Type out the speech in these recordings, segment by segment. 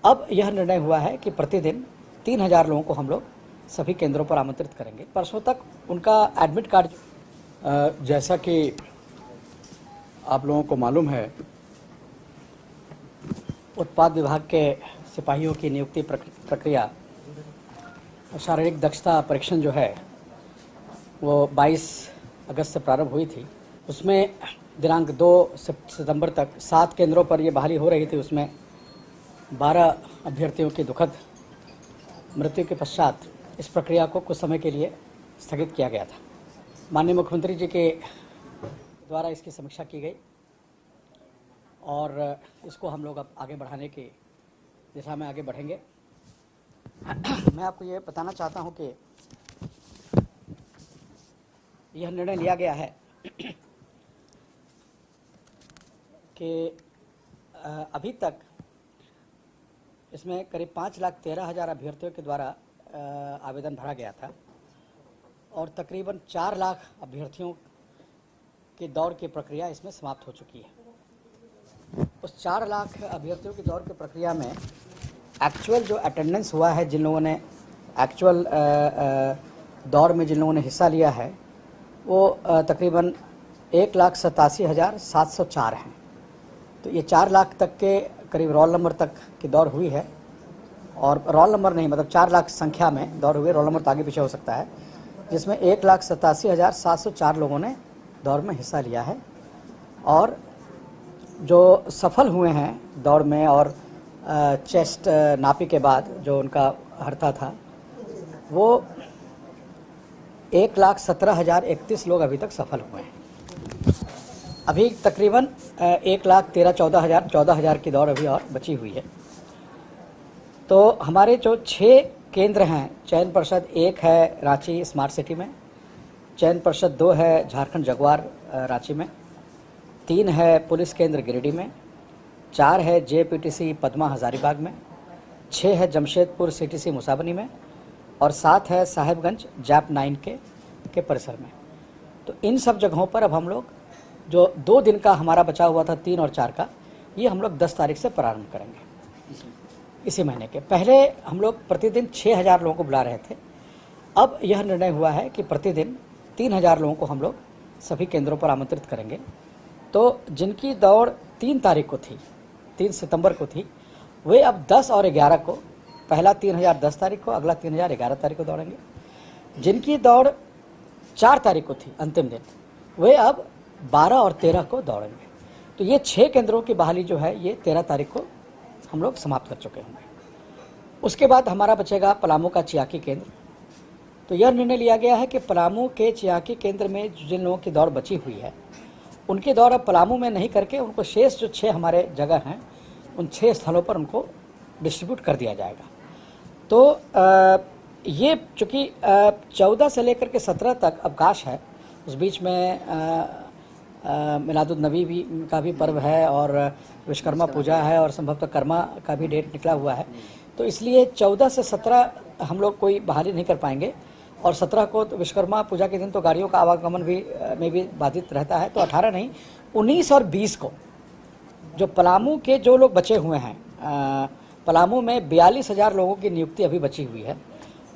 अब यह निर्णय हुआ है कि प्रतिदिन 3000 लोगों को हम लोग सभी केंद्रों पर आमंत्रित करेंगे। परसों तक उनका एडमिट कार्ड, जैसा कि आप लोगों को मालूम है, उत्पाद विभाग के सिपाहियों की नियुक्ति प्रक्रिया शारीरिक दक्षता परीक्षण जो है वो 22 अगस्त से प्रारंभ हुई थी। उसमें दिनांक 2 सितंबर तक 7 केंद्रों पर ये बहाली हो रही थी। उसमें 12 अभ्यर्थियों की दुखद मृत्यु के पश्चात इस प्रक्रिया को कुछ समय के लिए स्थगित किया गया था। माननीय मुख्यमंत्री जी के द्वारा इसकी समीक्षा की गई और इसको हम लोग अब आगे बढ़ाने की दिशा में आगे बढ़ेंगे। मैं आपको ये बताना चाहता हूँ कि यह निर्णय लिया गया है कि अभी तक इसमें करीब 5,13,000 अभ्यर्थियों के द्वारा आवेदन भरा गया था और तकरीबन 4 लाख अभ्यर्थियों की दौड़ की प्रक्रिया इसमें समाप्त हो चुकी है। उस 4 लाख अभ्यर्थियों की दौड़ की प्रक्रिया में एक्चुअल जो अटेंडेंस हुआ है, जिन लोगों ने एक्चुअल दौड़ में जिन लोगों ने हिस्सा लिया है वो तकरीबन 1,87,704 हैं। तो ये 4 लाख तक के करीब रोल नंबर तक की दौड़ हुई है और रोल नंबर नहीं, मतलब 4 लाख संख्या में दौड़ हुई है। रोल नंबर तो आगे पीछे हो सकता है, जिसमें 1,87,704 लोगों ने दौड़ में हिस्सा लिया है और जो सफल हुए हैं दौड़ में और चेस्ट नापी के बाद जो उनका हरता था वो 1,17,031 लोग अभी तक सफल हुए हैं। अभी तकरीबन 1,13,14,000 की दौड़ अभी और बची हुई है। तो हमारे जो 6 केंद्र हैं, चयन परिषद 1 है रांची स्मार्ट सिटी में, चयन परिषद 2 है झारखंड जगुआर रांची में, 3 है पुलिस केंद्र गिरिडीह में, 4 है JPTC पद्मा हजारीबाग में, 6 है जमशेदपुर CTC मुसाबनी में और 7 है साहेबगंज जैप 9 के परिसर में। तो इन सब जगहों पर अब हम लोग जो 2 दिन का हमारा बचा हुआ था 3 और 4 का, ये हम लोग 10 तारीख से प्रारंभ करेंगे। इसी महीने के पहले हम लोग प्रतिदिन 6,000 लोगों को बुला रहे थे। अब यह निर्णय हुआ है कि प्रतिदिन 3,000 लोगों को हम लोग सभी केंद्रों पर आमंत्रित करेंगे। तो जिनकी दौड़ 3 तारीख को थी, 3 सितंबर को थी, वे अब 10 और 11 को, पहला 3,000 10 तारीख को, अगला 3,000 11 तारीख को दौड़ेंगे। जिनकी दौड़ 4 तारीख को थी अंतिम दिन, वे अब 12 और 13 को दौड़ेंगे। तो ये 6 केंद्रों की बहाली जो है ये 13 तारीख को हम लोग समाप्त कर चुके होंगे। उसके बाद हमारा बचेगा पलामू का चियाकी केंद्र। तो यह निर्णय लिया गया है कि पलामू के चियाकी केंद्र में जिन लोगों की दौड़ बची हुई है उनकी दौड़ अब पलामू में नहीं करके उनको शेष जो 6 हमारे जगह हैं उन 6 स्थलों पर उनको डिस्ट्रीब्यूट कर दिया जाएगा। तो ये चूँकि 14 से लेकर के 17 तक अवकाश है, उस बीच में मिलादुन्नबी भी का भी पर्व है और विश्वकर्मा पूजा है और संभवतः कर्मा का भी डेट निकला हुआ है। तो इसलिए 14 से 17 हम लोग कोई बहाली नहीं कर पाएंगे और 17 को तो विश्वकर्मा पूजा के दिन तो गाड़ियों का आवागमन भी में भी बाधित रहता है। तो 18 नहीं, 19 और 20 को जो पलामू के जो लोग बचे हुए हैं, पलामू में 42,000 लोगों की नियुक्ति अभी बची हुई है,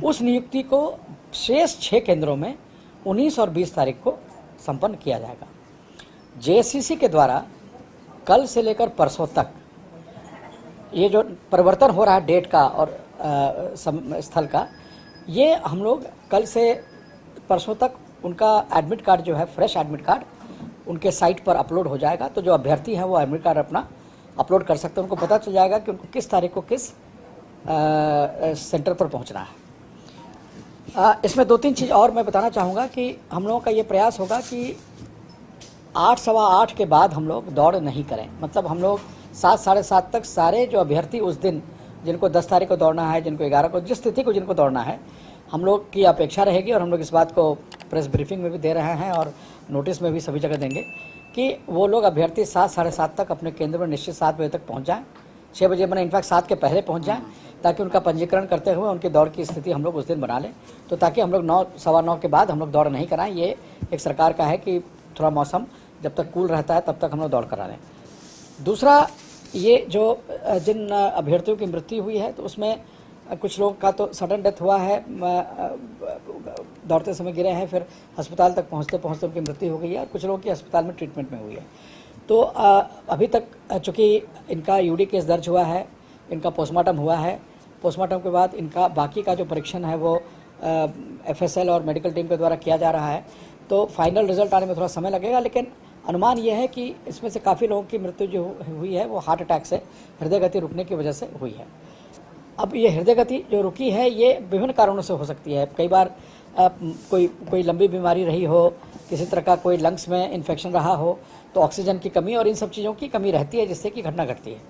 उस नियुक्ति को शेष 6 केंद्रों में 19 और 20 तारीख को संपन्न किया जाएगा। JSCC के द्वारा कल से लेकर परसों तक ये जो परिवर्तन हो रहा है डेट का और स्थल का, ये हम लोग कल से परसों तक उनका एडमिट कार्ड जो है, फ्रेश एडमिट कार्ड उनके साइट पर अपलोड हो जाएगा। तो जो अभ्यर्थी हैं वो एडमिट कार्ड अपना अपलोड कर सकते हैं। उनको पता चल जाएगा कि उनको किस तारीख को किस सेंटर पर पहुंचना है। इसमें 2-3 चीज़ और मैं बताना चाहूँगा कि हम लोगों का ये प्रयास होगा कि 8, सवा 8 के बाद हम लोग दौड़ नहीं करें। मतलब हम लोग 7, साढ़े 7 तक सारे जो अभ्यर्थी उस दिन, जिनको 10 तारीख को दौड़ना है, जिनको 11 को, जिस तिथि को जिनको दौड़ना है, हम लोग की अपेक्षा रहेगी और हम लोग इस बात को प्रेस ब्रीफिंग में भी दे रहे हैं और नोटिस में भी सभी जगह देंगे कि वो लोग अभ्यर्थी 7, साढ़े 7 तक अपने केंद्र में निश्चित 7 बजे तक पहुँच जाएँ। 6 बजे मैंने इनफैक्ट 7 के पहले पहुँच जाएँ ताकि उनका पंजीकरण करते हुए उनकी दौड़ की स्थिति हम लोग उस दिन बना लें। तो ताकि हम लोग 9, सवा 9 के बाद हम लोग दौड़ नहीं कराएं। ये एक सरकार का है कि थोड़ा मौसम जब तक कूल रहता है तब तक हम लोग दौड़ करा लें। दूसरा, ये जो जिन अभ्यर्थियों की मृत्यु हुई है तो उसमें कुछ लोगों का तो सडन डेथ हुआ है, दौड़ते समय गिरे हैं, फिर अस्पताल तक पहुंचते पहुंचते उनकी मृत्यु हो गई है और कुछ लोगों की अस्पताल में ट्रीटमेंट में हुई है। तो अभी तक चूँकि इनका यूडी केस दर्ज हुआ है, इनका पोस्टमार्टम हुआ है, पोस्टमार्टम के बाद इनका बाकी का जो परीक्षण है वो एफएसएल और मेडिकल टीम के द्वारा किया जा रहा है। तो फाइनल रिजल्ट आने में थोड़ा समय लगेगा, लेकिन अनुमान यह है कि इसमें से काफ़ी लोगों की मृत्यु जो हुई है वो हार्ट अटैक से, हृदय गति रुकने की वजह से हुई है। अब ये हृदय गति जो रुकी है ये विभिन्न कारणों से हो सकती है। कई बार कोई लंबी बीमारी रही हो, किसी तरह का कोई लंग्स में इन्फेक्शन रहा हो, तो ऑक्सीजन की कमी और इन सब चीज़ों की कमी रहती है जिससे कि घटना घटती है।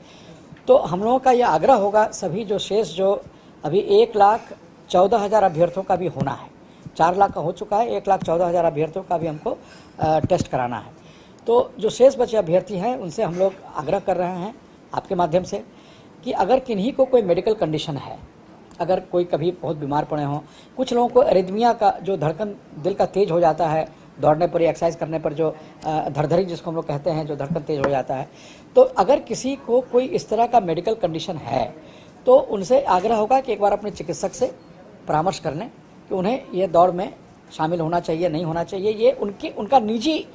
तो हम लोगों का यह आग्रह होगा सभी जो शेष जो अभी 1,14,000 अभ्यर्थियों का भी होना है, 4 लाख का हो चुका है, 1,14,000 अभ्यर्थियों का भी हमको टेस्ट कराना है। तो जो शेष बचे अभ्यर्थी हैं उनसे हम लोग आग्रह कर रहे हैं आपके माध्यम से कि अगर किन्हीं को कोई मेडिकल कंडीशन है, अगर कोई कभी बहुत बीमार पड़े हों, कुछ लोगों को एरिथमिया का जो धड़कन दिल का तेज हो जाता है दौड़ने पर या एक्सरसाइज करने पर, जो धड़धड़ी जिसको हम लोग कहते हैं, जो धड़कन तेज हो जाता है, तो अगर किसी को कोई इस तरह का मेडिकल कंडीशन है तो उनसे आग्रह होगा कि एक बार अपने चिकित्सक से परामर्श कर लें कि उन्हें ये दौड़ में शामिल होना चाहिए, नहीं होना चाहिए। ये उनका निजी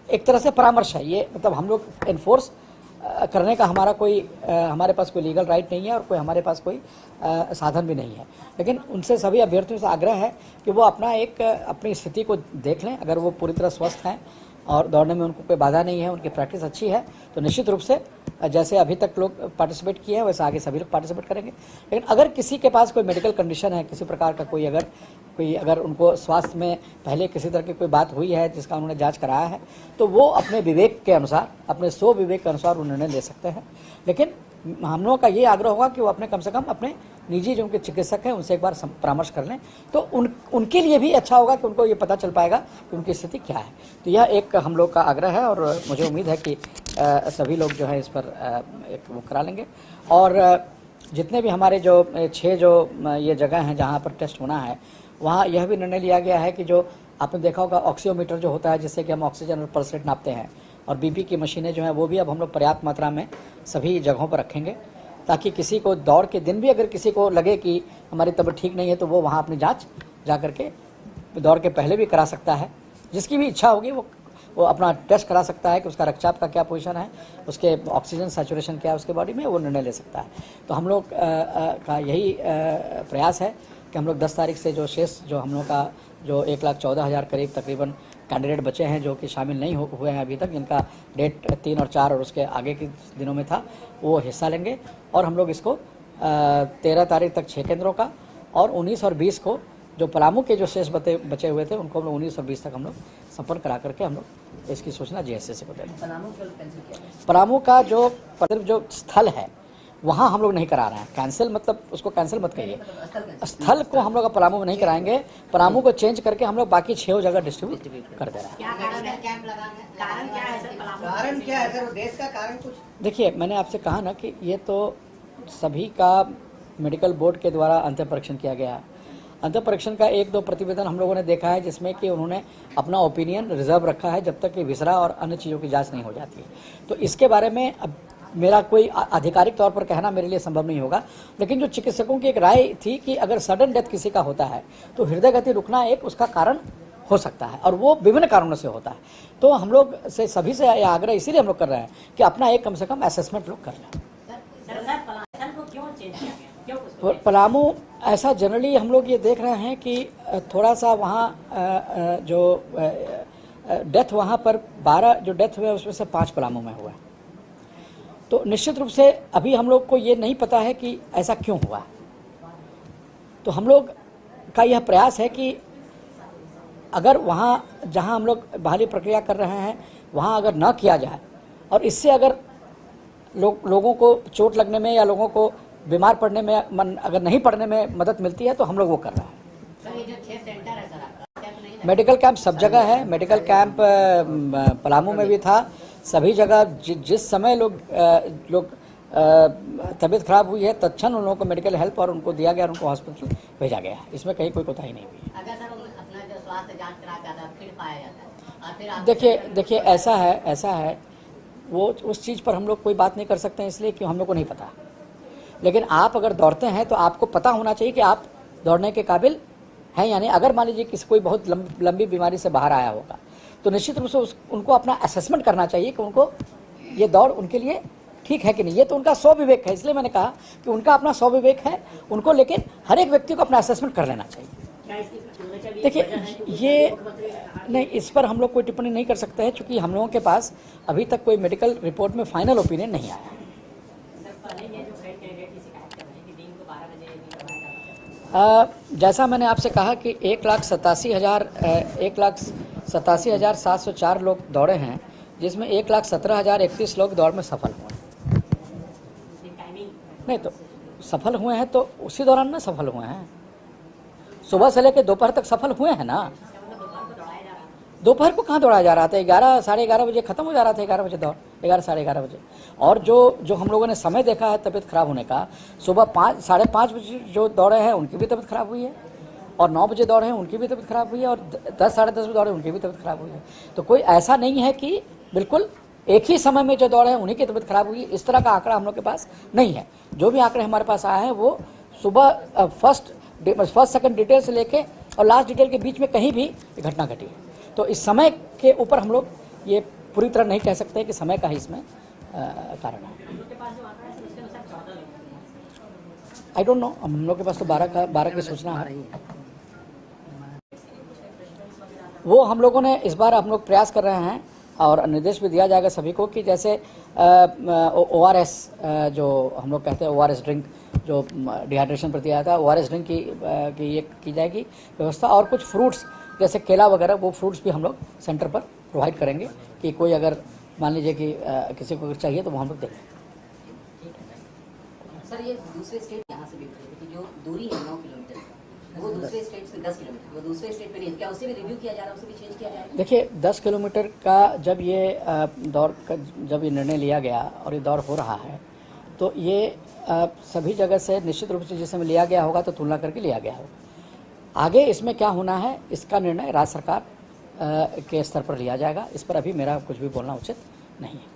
एक तरह से परामर्श है। ये मतलब हम लोग एनफोर्स करने का हमारे पास कोई लीगल राइट नहीं है और कोई हमारे पास कोई साधन भी नहीं है, लेकिन उनसे सभी अभ्यर्थियों से आग्रह है कि वो अपनी स्थिति को देख लें। अगर वो पूरी तरह स्वस्थ हैं और दौड़ने में उनको कोई बाधा नहीं है, उनकी प्रैक्टिस अच्छी है, तो निश्चित रूप से जैसे अभी तक लोग पार्टिसिपेट किए हैं वैसे आगे सभी लोग पार्टिसिपेट करेंगे। लेकिन अगर किसी के पास कोई मेडिकल कंडीशन है, किसी प्रकार का कोई अगर उनको स्वास्थ्य में पहले किसी तरह की कोई बात हुई है जिसका उन्होंने जांच कराया है, तो वो अपने विवेक के अनुसार, अपने स्व विवेक के अनुसार वो निर्णय ले सकते हैं। लेकिन हम लोगों का ये आग्रह होगा कि वो अपने कम से कम अपने निजी जो उनके चिकित्सक हैं उनसे एक बार परामर्श कर लें, तो उनके लिए भी अच्छा होगा कि उनको ये पता चल पाएगा कि उनकी स्थिति क्या है। तो यह एक हम लोग का आग्रह है और मुझे उम्मीद है कि सभी लोग जो है इस पर एक वो करा लेंगे। और जितने भी हमारे जो 6 जो ये जगह हैं जहाँ पर टेस्ट होना है, वहाँ यह भी निर्णय लिया गया है कि जो आपने देखा होगा ऑक्सीमीटर जो होता है जिससे कि हम ऑक्सीजन और पल्स रेट नापते हैं, और बीपी की मशीनें जो हैं वो भी अब हम लोग पर्याप्त मात्रा में सभी जगहों पर रखेंगे, ताकि किसी को दौड़ के दिन भी अगर किसी को लगे कि हमारी तबीयत ठीक नहीं है तो वो वहाँ अपनी जांच जा करके दौड़ के पहले भी करा सकता है। जिसकी भी इच्छा होगी वो अपना टेस्ट करा सकता है कि उसका रक्तचाप का क्या पोजीशन है, उसके ऑक्सीजन सैचुरेशन क्या है उसके बॉडी में, वो निर्णय ले सकता है। तो हम लोग का यही प्रयास है कि हम लोग 10 तारीख से जो शेष जो हम लोग का जो 1,14,000 करीब तकरीबन कैंडिडेट बचे हैं जो कि शामिल नहीं हुए हैं अभी तक, इनका डेट 3 और 4 और उसके आगे के दिनों में था, वो हिस्सा लेंगे। और हम लोग इसको 13 तारीख तक 6 केंद्रों का और 19 और 20 को जो पलामू के जो शेष बचे हुए थे उनको हम लोग 19 और 20 तक हम लोग संपन्न करा करके हम लोग इसकी सूचना जीएसएस को दे दें। पलामू का जो स्थल है वहाँ हम लोग नहीं करा रहे हैं कैंसिल, मतलब उसको कैंसिल मत कहिए, स्थल को हम लोग पलामू में नहीं कराएंगे, पलामू को चेंज करके हम लोग बाकी 6 जगह डिस्ट्रीब्यूट कर दे रहे हैं। कारण क्या है सर, देश का कारण कुछ? देखिए, मैंने आपसे कहा ना कि ये तो सभी का मेडिकल बोर्ड के द्वारा अंतिम परीक्षण किया गया है। अंतिम परीक्षण का 1-2 प्रतिवेदन हम लोगों ने देखा है जिसमें कि उन्होंने अपना ओपिनियन रिजर्व रखा है जब तक कि विसरा और अन्य चीज़ों की जांच नहीं हो जाती है। तो इसके बारे में अब मेरा कोई आधिकारिक तौर पर कहना मेरे लिए संभव नहीं होगा, लेकिन जो चिकित्सकों की एक राय थी कि अगर सडन डेथ किसी का होता है तो हृदय गति रुकना एक उसका कारण हो सकता है और वो विभिन्न कारणों से होता है। तो हम लोग से सभी से यह आग्रह इसीलिए हम लोग कर रहे हैं कि अपना एक कम से कम असेसमेंट लोग कर लें। पलामू ऐसा जनरली हम लोग ये देख रहे हैं कि थोड़ा सा वहाँ जो डेथ वहाँ पर 12 जो डेथ हुए उसमें से 5 पलामू में हुआ है। तो निश्चित रूप से अभी हम लोग को ये नहीं पता है कि ऐसा क्यों हुआ। तो हम लोग का यह प्रयास है कि अगर वहाँ जहाँ हम लोग बहाली प्रक्रिया कर रहे हैं वहाँ अगर न किया जाए और इससे अगर लोगों को चोट लगने में या लोगों को बीमार पड़ने में अगर नहीं पड़ने में मदद मिलती है तो हम लोग वो कर रहे हैं। मेडिकल कैंप सब जगह है, मेडिकल कैंप पलामू में भी था, सभी जगह जिस समय लोग तबीयत खराब हुई है तत्क्षण उन लोगों को मेडिकल हेल्प और उनको दिया गया और उनको हॉस्पिटल भेजा गया है। इसमें कहीं कोई कोताही नहीं हुई है। देखिए ऐसा है वो उस चीज़ पर हम लोग कोई बात नहीं कर सकते हैं, इसलिए कि हम लोग को नहीं पता। लेकिन आप अगर दौड़ते हैं तो आपको पता होना चाहिए कि आप दौड़ने के काबिल हैं या नहीं। अगर मान लीजिए किसी कोई बहुत लंबी बीमारी से बाहर आया होगा तो निश्चित रूप से उनको अपना असेसमेंट करना चाहिए कि उनको ये दौड़ उनके लिए ठीक है कि नहीं। ये तो उनका स्वविवेक है, इसलिए मैंने कहा कि उनका अपना स्वविवेक है उनको, लेकिन हर एक व्यक्ति को अपना असेसमेंट कर लेना चाहिए। देखिए ये नहीं, इस पर हम लोग कोई टिप्पणी नहीं कर सकते हैं, चूंकि हम लोगों के पास अभी तक कोई मेडिकल रिपोर्ट में फाइनल ओपिनियन नहीं आया। जैसा मैंने आपसे कहा कि 1,87,704 लोग दौड़े हैं, जिसमें 1,17,031 लोग दौड़ में सफल हुए। नहीं तो सफल हुए हैं तो उसी दौरान ना सफल हुए हैं, सुबह से लेकर दोपहर तक सफल हुए हैं ना। दोपहर को कहाँ दौड़ाया जा रहा था? 11 साढ़े 11 बजे खत्म हो जा रहा था, 11 बजे दौड़, 11 साढ़े 11 बजे। और जो हम लोगों ने समय देखा है तबीयत खराब होने का, सुबह 5 साढ़े 5 बजे जो दौड़े हैं उनकी भी तबीयत खराब हुई है, और 9 बजे दौड़े हैं उनकी भी तबीयत खराब हुई है, और 10 साढ़े 10 बजे दौड़े उनकी भी तबीयत खराब हुई है। तो कोई ऐसा नहीं है कि बिल्कुल एक ही समय में जो दौड़े हैं उन्हीं की तबीयत खराब हुई, इस तरह का आंकड़ा हम लोग के पास नहीं है। जो भी आंकड़े हमारे पास आए हैं वो सुबह फर्स्ट सेकंड डिटेल से लेके और लास्ट डिटेल के बीच में कहीं भी घटना घटी है। तो इस समय के ऊपर हम लोग ये पूरी तरह नहीं कह सकते कि समय का ही इसमें कारण है। आई डोंट नो, हम लोग के पास तो 12 की सूचना है। वो हम लोगों ने इस बार हम लोग प्रयास कर रहे हैं और निर्देश भी दिया जाएगा सभी को कि जैसे ORS जो हम लोग कहते हैं ORS ड्रिंक जो डिहाइड्रेशन पर दिया था, ORS ड्रिंक की ये की जाएगी व्यवस्था, और कुछ फ्रूट्स जैसे केला वगैरह वो फ्रूट्स भी हम लोग सेंटर पर प्रोवाइड करेंगे कि कोई अगर मान लीजिए कि किसी को चाहिए तो वो हम लोग देंगे। सर ये दूसरे स्टेट यहाँ से भी कि जो दूरी है 9 किलोमीटर वो दूसरे स्टेट से 10 किलोमीटर, वो दूसरे स्टेट पे नहीं, क्या उससे भी रिव्यू किया जा रहा है, उसे भी चेंज किया जा रहा है? देखिए 10 किलोमीटर का जब ये दौड़ का जब ये निर्णय लिया गया और ये दौड़ हो रहा है तो ये सभी जगह से निश्चित रूप से जिसमें लिया गया होगा तो तुलना करके लिया गया होगा। आगे इसमें क्या होना है इसका निर्णय राज्य सरकार के स्तर पर लिया जाएगा, इस पर अभी मेरा कुछ भी बोलना उचित नहीं है।